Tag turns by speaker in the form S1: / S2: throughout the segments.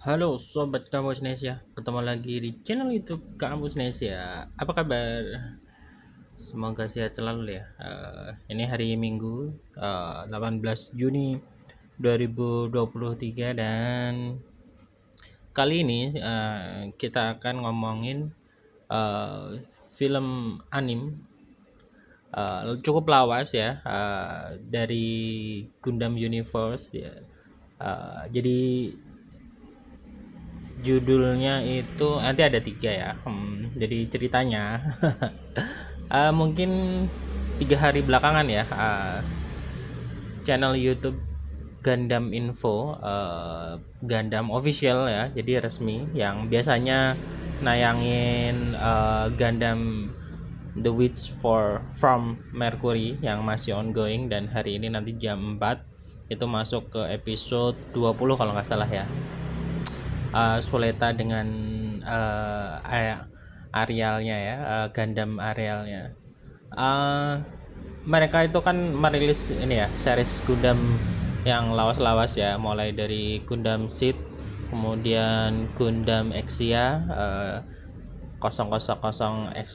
S1: Halo Sobat Kampus Nesia, ketemu lagi di channel YouTube Kampus Nesia. Apa kabar? Semoga sehat selalu ya. Ini hari Minggu, 18 Juni 2023, dan kali ini kita akan ngomongin film anim cukup lawas ya, dari Gundam Universe ya. Jadi judulnya itu nanti ada tiga ya. Jadi ceritanya mungkin 3 hari belakangan ya, channel YouTube Gundam Info, Gundam official ya, jadi resmi yang biasanya nayangin Gundam The Witch from Mercury yang masih ongoing, dan hari ini nanti jam 4 itu masuk ke episode 20 kalau nggak salah ya. Suleta dengan Arialnya ya, Gundam Arialnya. Uh, Mereka itu kan merilis ini ya, series Gundam yang lawas-lawas ya, mulai dari Gundam Seed, kemudian Gundam Exia, 000 X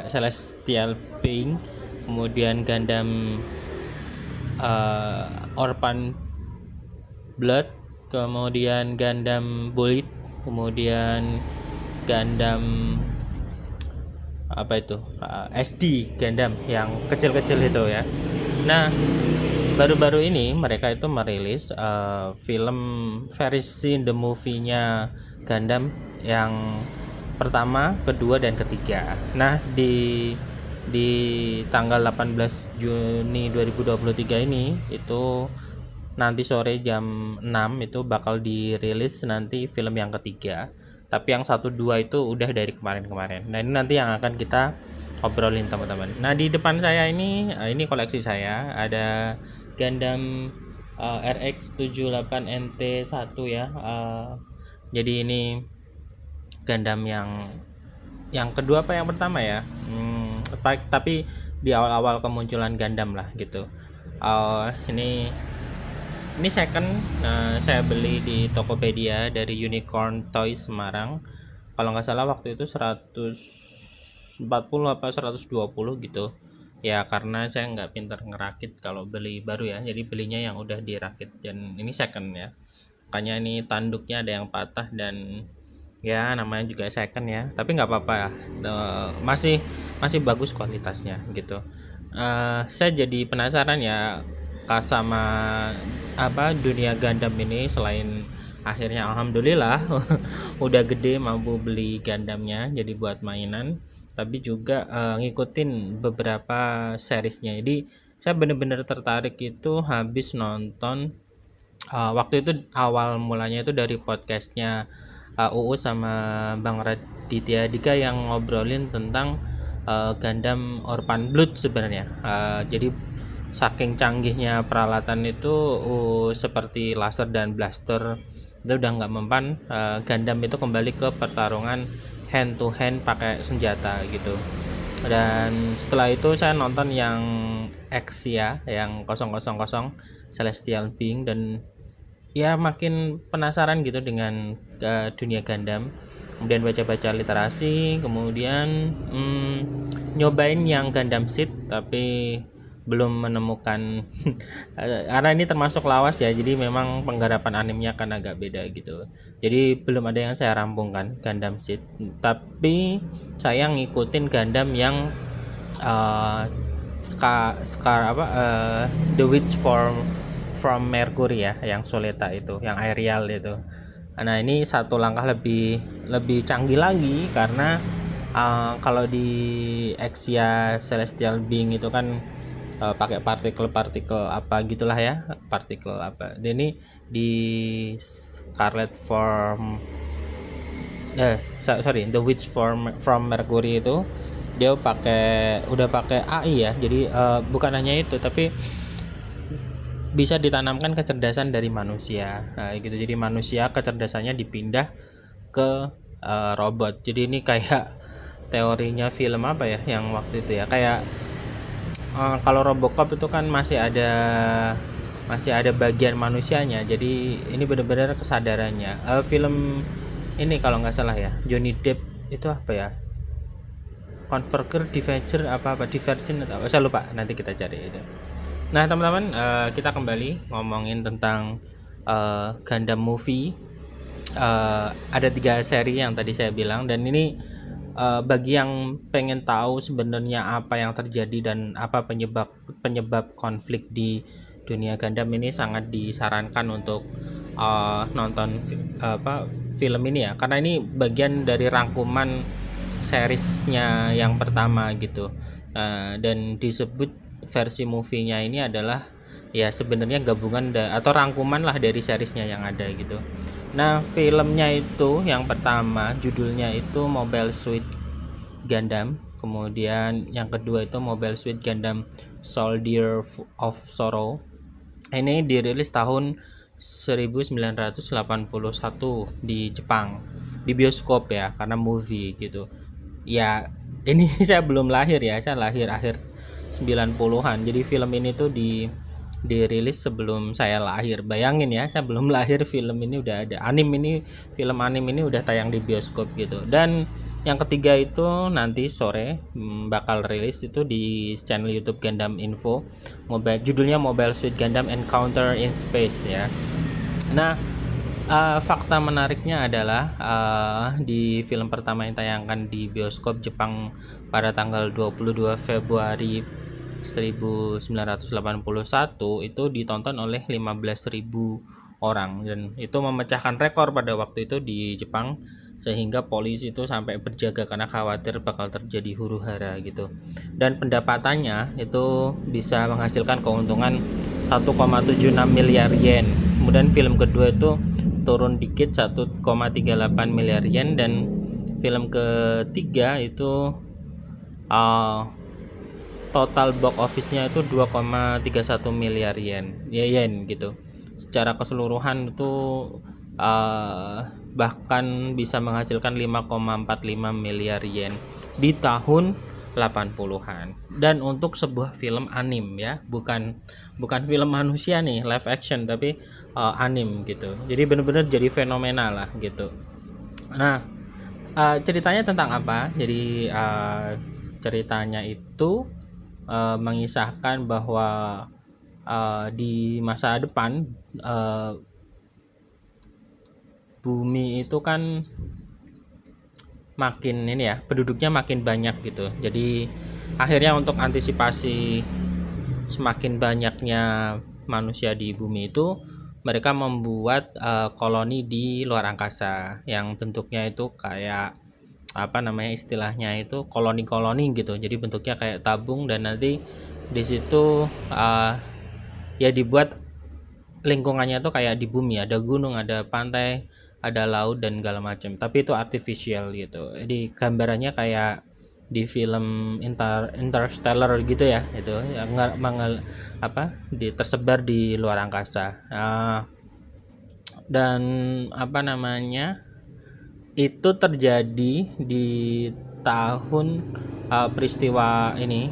S1: Celestial Being, kemudian Gundam Orphan Blood, kemudian Gundam Bullet, kemudian Gundam apa itu, SD Gundam yang kecil-kecil itu ya. Nah, baru-baru ini mereka itu merilis film versi the movie-nya Gundam yang pertama, kedua, dan ketiga. Nah, di tanggal 18 Juni 2023 ini itu nanti sore jam 6 itu bakal dirilis nanti film yang ketiga, tapi yang 1 2 itu udah dari kemarin-kemarin. Nah, ini nanti yang akan kita obrolin teman-teman. Nah, di depan saya ini koleksi saya, ada Gundam RX78NT1 ya. Jadi ini Gundam yang kedua apa yang pertama ya, tapi di awal-awal kemunculan Gundam lah gitu. Ini second, saya beli di Tokopedia dari Unicorn Toys Semarang. Kalau nggak salah waktu itu 140 apa 120 gitu. Ya karena saya nggak pinter ngerakit kalau beli baru ya. Jadi belinya yang udah dirakit, dan ini second ya. Makanya ini tanduknya ada yang patah, dan ya namanya juga second ya. Tapi nggak apa-apa ya. Masih masih bagus kualitasnya gitu. Saya jadi penasaran ya sama apa dunia Gundam ini, selain akhirnya alhamdulillah udah gede mampu beli Gundamnya jadi buat mainan, tapi juga ngikutin beberapa seriesnya. Jadi saya bener-bener tertarik itu habis nonton, waktu itu awal mulanya itu dari podcastnya UU sama Bang Raditya Dika yang ngobrolin tentang Gundam Orphan Blood sebenarnya. Jadi saking canggihnya peralatan itu, seperti laser dan blaster itu udah nggak mempan, Gundam itu kembali ke pertarungan hand to hand pakai senjata gitu. Dan setelah itu saya nonton yang X ya, yang 000 Celestial Being, dan ya makin penasaran gitu dengan dunia Gundam. Kemudian baca-baca literasi, kemudian nyobain yang Gundam Seed, tapi belum menemukan karena ini termasuk lawas ya, jadi memang penggarapan animenya kan agak beda gitu. Jadi belum ada yang saya rampungkan Gundam Seed, tapi saya ngikutin Gundam yang uh, The Witch from Mercury ya, yang Soleta itu, yang Aerial itu. Nah, ini satu langkah lebih lebih canggih lagi karena kalau di Exia Celestial Being itu kan pakai partikel-partikel apa gitulah ya, partikel apa. Dan ini di Scarlet Form, sorry, The Witch from Mercury itu dia udah pakai AI ya. Jadi bukan hanya itu, tapi bisa ditanamkan kecerdasan dari manusia. Nah, gitu. Jadi manusia kecerdasannya dipindah ke robot. Jadi ini kayak teorinya film apa ya yang waktu itu ya, kayak kalau Robocop itu kan masih ada masih ada bagian manusianya. Jadi ini benar-benar kesadarannya. Film ini kalau nggak salah ya, Johnny Depp itu apa ya, Converger, Diverger, apa Divergent atau apa, saya lupa, nanti kita cari itu. Nah teman-teman, kita kembali ngomongin tentang Gundam movie. Ada 3 seri yang tadi saya bilang, dan ini bagi yang pengen tahu sebenarnya apa yang terjadi dan apa penyebab konflik di dunia Gundam, ini sangat disarankan untuk nonton film ini ya, karena ini bagian dari rangkuman seriesnya yang pertama gitu. Dan disebut versi movie-nya ini adalah ya sebenarnya gabungan atau rangkuman lah dari seriesnya yang ada gitu. Nah, filmnya itu yang pertama judulnya itu Mobile Suit Gundam, kemudian yang kedua itu Mobile Suit Gundam Soldier of Sorrow. Ini dirilis tahun 1981 di Jepang, di bioskop ya, karena movie gitu. Ya, ini saya belum lahir ya, saya lahir akhir 90-an. Jadi film ini tuh dirilis sebelum saya lahir. Bayangin ya, saya belum lahir film ini udah ada. Film anim ini udah tayang di bioskop gitu. Dan yang ketiga itu nanti sore bakal rilis itu di channel YouTube Gundam Info. Judulnya Mobile Suit Gundam Encounter in Space ya. Nah, fakta menariknya adalah di film pertama yang tayangkan di bioskop Jepang pada tanggal 22 Februari 1981 itu ditonton oleh 15.000 orang, dan itu memecahkan rekor pada waktu itu di Jepang, sehingga polisi itu sampai berjaga karena khawatir bakal terjadi huru-hara gitu. Dan pendapatannya itu bisa menghasilkan keuntungan 1,76 miliar yen. Kemudian film kedua itu turun dikit 1,38 miliar yen, dan film ketiga itu total box office-nya itu 2,31 miliar yen gitu. Secara keseluruhan itu bahkan bisa menghasilkan 5,45 miliar yen di tahun 80-an. Dan untuk sebuah film anim ya, bukan film manusia nih, live action, tapi anim gitu. Jadi benar-benar jadi fenomenal lah gitu. Nah, ceritanya tentang apa? Jadi ceritanya itu mengisahkan bahwa di masa depan bumi itu kan makin ini ya, penduduknya makin banyak gitu. Jadi akhirnya untuk antisipasi semakin banyaknya manusia di bumi itu, mereka membuat koloni di luar angkasa yang bentuknya itu kayak apa namanya istilahnya itu koloni-koloni gitu. Jadi bentuknya kayak tabung, dan nanti di situ ya dibuat lingkungannya tuh kayak di bumi, ada gunung, ada pantai, ada laut dan segala macam. Tapi itu artificial gitu. Jadi gambarannya kayak di film Interstellar gitu ya, itu yang tersebar di luar angkasa. Dan apa namanya, itu terjadi di tahun peristiwa ini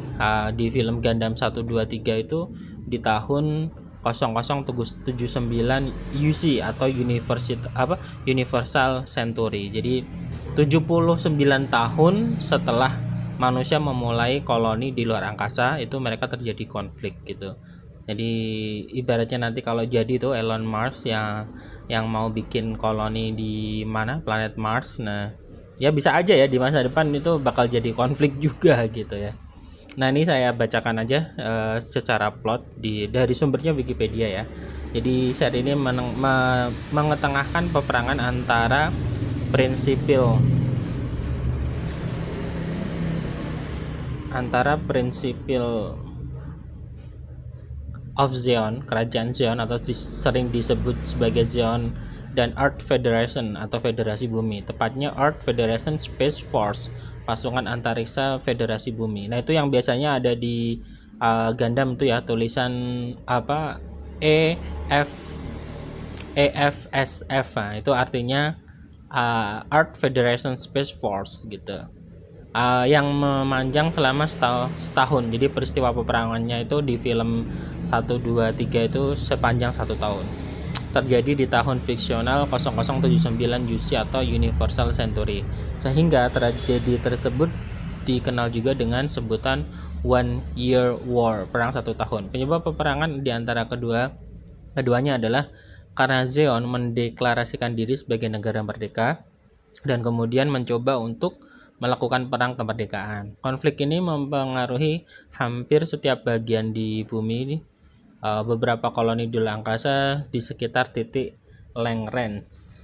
S1: di film Gundam 123 itu di tahun 0079 UC atau Universal Century. Jadi 79 tahun setelah manusia memulai koloni di luar angkasa, itu mereka terjadi konflik gitu. Jadi ibaratnya nanti kalau jadi itu Elon Musk yang mau bikin koloni di mana, planet Mars. Nah, ya bisa aja ya di masa depan itu bakal jadi konflik juga gitu ya. Nah, ini saya bacakan aja secara plot dari sumbernya Wikipedia ya. Jadi seri ini mengetengahkan peperangan antara prinsipil of Zeon, kerajaan Zeon atau sering disebut sebagai Zeon, dan Earth Federation atau Federasi Bumi, tepatnya Earth Federation Space Force, pasukan antariksa Federasi Bumi. Nah, itu yang biasanya ada di Gundam tuh ya, tulisan apa EFSF. Nah, itu artinya Earth Federation Space Force gitu. yang memanjang selama setahun. Jadi peristiwa peperangannya itu di film 1, 2, 3 itu sepanjang 1 tahun. Terjadi di tahun fiksional 0079 UC atau Universal Century. Sehingga tragedi tersebut dikenal juga dengan sebutan One Year War, perang 1 tahun. Penyebab peperangan di antara keduanya adalah karena Zeon mendeklarasikan diri sebagai negara merdeka dan kemudian mencoba untuk melakukan perang kemerdekaan. Konflik ini mempengaruhi hampir setiap bagian di bumi, beberapa koloni di luar angkasa di sekitar titik Lagrange.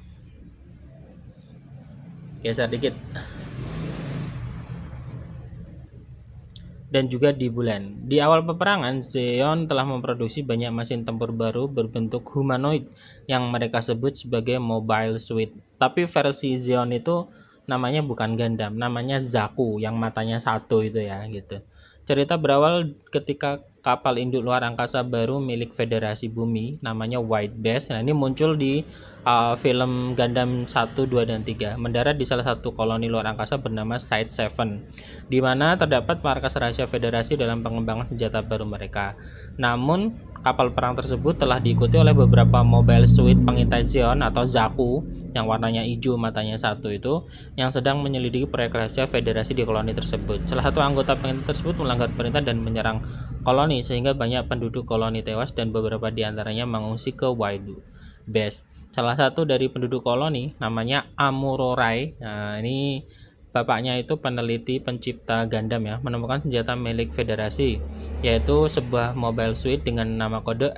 S1: Geser dikit. Dan juga di bulan. Di awal peperangan, Zeon telah memproduksi banyak mesin tempur baru berbentuk humanoid yang mereka sebut sebagai Mobile Suit. Tapi versi Zeon itu namanya bukan Gundam, namanya Zaku yang matanya satu itu ya gitu. Cerita berawal ketika kapal induk luar angkasa baru milik Federasi Bumi namanya White Base. Nah, ini muncul di film Gundam 1, 2, dan 3 mendarat di salah satu koloni luar angkasa bernama Side 7, di mana terdapat markas rahasia Federasi dalam pengembangan senjata baru mereka. Namun, kapal perang tersebut telah diikuti oleh beberapa mobile suit pengintai Zeon atau Zaku yang warnanya hijau matanya satu itu yang sedang menyelidiki proyek rahasia Federasi di koloni tersebut. Salah satu anggota pengintai tersebut melanggar perintah dan menyerang koloni sehingga banyak penduduk koloni tewas dan beberapa di antaranya mengungsi ke White Base. Salah satu dari penduduk koloni namanya Amurorai. Nah, ini bapaknya itu peneliti pencipta Gundam ya, menemukan senjata milik Federasi, yaitu sebuah mobile suit dengan nama kode